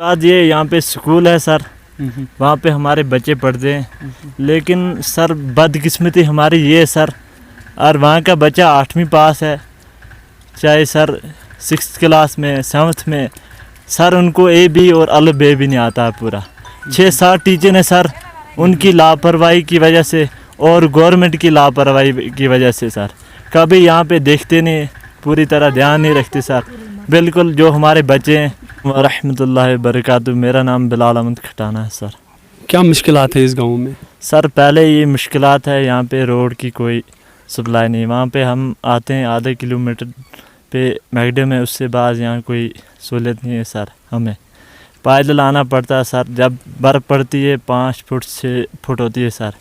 आज ये यहाँ पे स्कूल है सर, वहाँ पे हमारे बच्चे पढ़ते हैं, लेकिन सर बदकिस्मती हमारी ये है सर, और वहाँ का बच्चा 8वीं पास है, चाहे सर 6th क्लास में 7th में, सर उनको ए बी और अल बे भी नहीं आता है पूरा। 6-7 टीचर हैं सर, उनकी लापरवाही की वजह से और गवर्नमेंट की लापरवाही की वजह से सर कभी यहाँ पे देखते नहीं, पूरी तरह ध्यान नहीं रखते सर। बिल्कुल जो हमारे बच्चे हैं रहमतुल्लाहि बरकातहू। मेरा नाम बिलाल अहमद खटाना है सर। क्या मुश्किलात है इस गांव में? सर पहले ये मुश्किलात है, यहाँ पे रोड की कोई सप्लाई नहीं। वहाँ पे हम आते हैं आधे किलोमीटर पे मैगडम है, उससे बाद यहाँ कोई सहूलियत नहीं है सर। हमें पैदल आना पड़ता है सर, जब बर्फ़ पड़ती है 5 फुट 6 फुट होती है सर,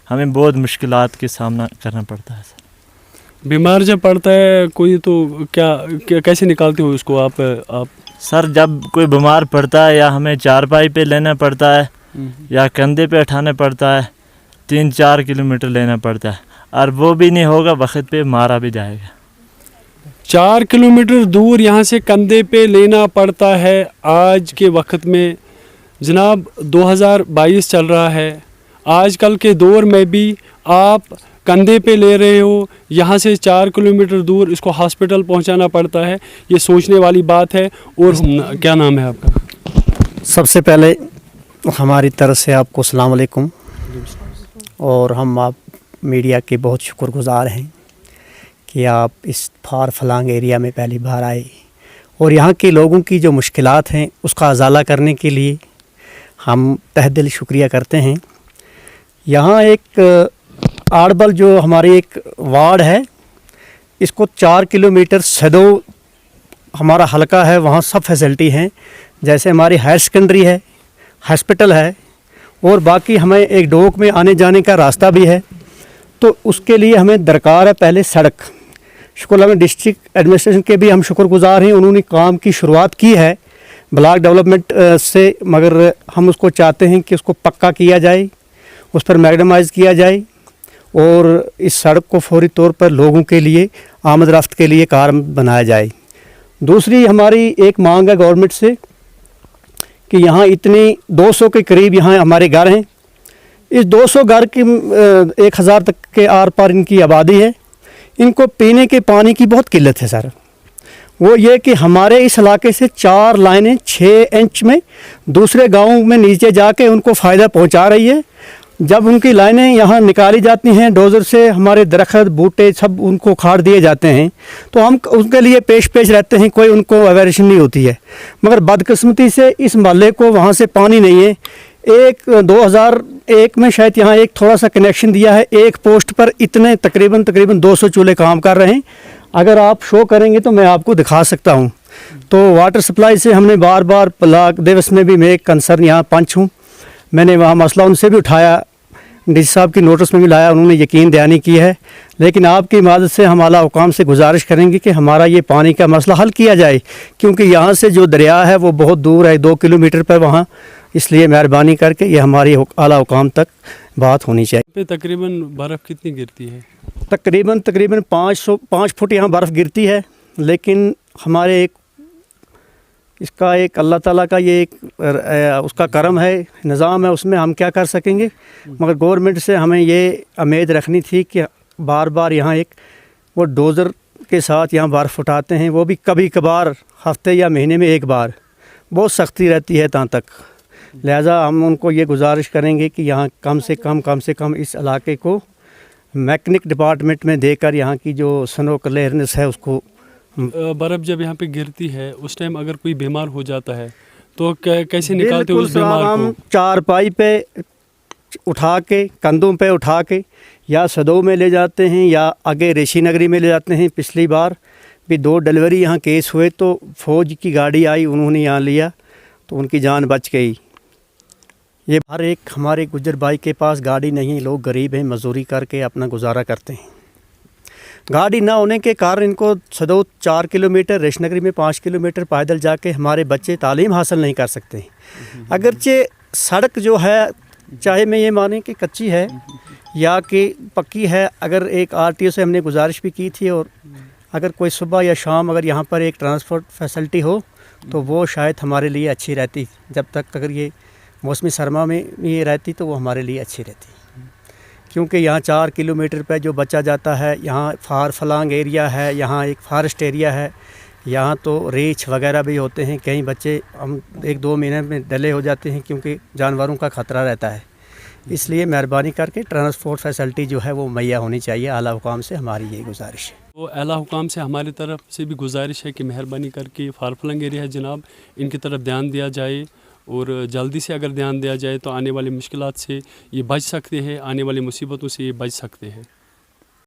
हमें बहुत मुश्किलात के सामना करना पड़ता है सर। बीमार जब पड़ता है कोई तो क्या कैसे निकालते हो उसको आप? सर जब कोई बीमार पड़ता है या हमें चारपाई पे लेना पड़ता है या कंधे पे उठाना पड़ता है, 3-4 किलोमीटर लेना पड़ता है, और वो भी नहीं होगा वक्त पे मारा भी जाएगा। 4 किलोमीटर दूर यहाँ से कंधे पे लेना पड़ता है आज के वक्त में। जनाब 2022 चल रहा है, आजकल के दौर में भी आप कंधे पे ले रहे हो, यहाँ से 4 किलोमीटर दूर इसको हॉस्पिटल पहुँचाना पड़ता है। ये सोचने वाली बात है। और क्या नाम है आपका? सबसे पहले हमारी तरफ से आपको अस्सलाम वालेकुम, और हम आप मीडिया के बहुत शुक्रगुज़ार हैं कि आप इस फार फलांग एरिया में पहली बार आए और यहाँ के लोगों की जो मुश्किलात हैं उसका अजाला करने के लिए हम तहे दिल शुक्रिया करते हैं। यहाँ एक आड़बल जो हमारी एक वार्ड है, इसको 4 किलोमीटर सदो हमारा हलका है, वहाँ सब फैसिलिटी हैं, जैसे हमारी हायर सेकेंडरी है, हॉस्पिटल है, और बाकी हमें एक डोक में आने जाने का रास्ता भी है। तो उसके लिए हमें दरकार है पहले सड़क। शुक्र में डिस्ट्रिक्ट एडमिनिस्ट्रेशन के भी हम शुक्रगुज़ार हैं, उन्होंने काम की शुरुआत की है ब्लॉक डेवलपमेंट से, मगर हम उसको चाहते हैं कि उसको पक्का किया जाए, उस पर मैगडमाइज़ किया जाए और इस सड़क को फौरी तौर पर लोगों के लिए आमद रफ्त के लिए कार बनाया जाए। दूसरी हमारी एक मांग है गवर्नमेंट से कि यहाँ इतनी 200 के करीब यहाँ हमारे घर हैं, इस 200 घर की 1000 तक के आर पार इनकी आबादी है, इनको पीने के पानी की बहुत किल्लत है सर। वो ये कि हमारे इस इलाके से 4 लाइनें 6 इंच में दूसरे गाँव में नीचे जाके उनको फ़ायदा पहुँचा रही है। जब उनकी लाइनें यहाँ निकाली जाती हैं डोज़र से, हमारे दरख्त बूटे सब उनको खाड़ दिए जाते हैं, तो हम उनके लिए पेश रहते हैं, कोई उनको अवेरेशन नहीं होती है। मगर बदकिस्मती से इस मोहल्ले को वहाँ से पानी नहीं है। 2001 में शायद यहाँ एक थोड़ा सा कनेक्शन दिया है, एक पोस्ट पर इतने तकरीबन 200 चूल्हे काम कर रहे हैं। अगर आप शो करेंगे तो मैं आपको दिखा सकता हूँ। तो वाटर सप्लाई से हमने बार बार ब्लॉक दिवस में भी मैं एक कंसर्न यहाँ पंच हूँ, मैंने वहाँ मसला उनसे भी उठाया, डी साहब की नोटिस में भी लाया, उन्होंने यकीन दयानी की है। लेकिन आपकी मदद से हम आला हुकाम से गुजारिश करेंगे कि हमारा ये पानी का मसला हल किया जाए, क्योंकि यहाँ से जो दरिया है वो बहुत दूर है, 2 किलोमीटर पर वहाँ, इसलिए मेहरबानी करके ये हमारी आला हुकाम तक बात होनी चाहिए। तकरीबन बर्फ़ कितनी गिरती है? तकरीबन 5 फुट यहाँ बर्फ़ गिरती है, लेकिन हमारे इसका एक अल्लाह ताला का ये एक उसका करम है, निज़ाम है, उसमें हम क्या कर सकेंगे। मगर गवर्नमेंट से हमें ये उम्मीद रखनी थी कि बार बार यहाँ एक वो डोज़र के साथ यहाँ बर्फ़ उठाते हैं, वो भी कभी कभार हफ्ते या महीने में एक बार, बहुत सख्ती रहती है तहाँ तक। लिहाजा हम उनको ये गुजारिश करेंगे कि यहाँ कम से कम इस इलाके को मैकेनिक डिपार्टमेंट में देकर यहाँ की जो स्नो क्लियरनेस है उसको। बर्फ़ जब यहाँ पे गिरती है उस टाइम अगर कोई बीमार हो जाता है तो कैसे निकालते हो उस बीमार को? हम चारपाई पे उठा के, कंधों पे उठा के या सदो में ले जाते हैं या आगे रेशी नगरी में ले जाते हैं। पिछली बार भी 2 डिलीवरी यहाँ केस हुए तो फ़ौज की गाड़ी आई, उन्होंने यहाँ लिया तो उनकी जान बच गई। ये हर एक हमारे गुजर भाई के पास गाड़ी नहीं, लोग गरीब हैं, मजदूरी करके अपना गुजारा करते हैं। गाड़ी ना होने के कारण इनको सदो 4 किलोमीटर, रेशनगरी में 5 किलोमीटर पैदल जाके हमारे बच्चे तालीम हासिल नहीं कर सकते। अगरचे सड़क जो है, चाहे मैं ये माने कि कच्ची है या कि पक्की है, अगर एक आरटीओ से हमने गुजारिश भी की थी, और अगर कोई सुबह या शाम अगर यहाँ पर एक ट्रांसपोर्ट फैसिलिटी हो तो वो शायद हमारे लिए अच्छी रहती। जब तक अगर ये मौसमी सरमा में ये रहती तो वो हमारे लिए अच्छी रहती, क्योंकि यहाँ 4 किलोमीटर पे जो बच्चा जाता है, यहाँ फार फलांग एरिया है, यहाँ एक फॉरेस्ट एरिया है, यहाँ तो रेछ वगैरह भी होते हैं। कई बच्चे हम 1-2 महीने में डले हो जाते हैं क्योंकि जानवरों का ख़तरा रहता है। इसलिए मेहरबानी करके ट्रांसपोर्ट फैसिलिटी जो है वो मुहैया होनी चाहिए। आला हुकाम से हमारी यही गुजारिश है। तो आला हुकाम से हमारी तरफ से भी गुजारिश है कि मेहरबानी करके फार फलंग एरिया है जनाब, इनकी तरफ ध्यान दिया जाए और जल्दी से अगर ध्यान दिया जाए तो आने वाली मुश्किलात से ये बच सकते हैं, आने वाली मुसीबतों से ये बच सकते हैं।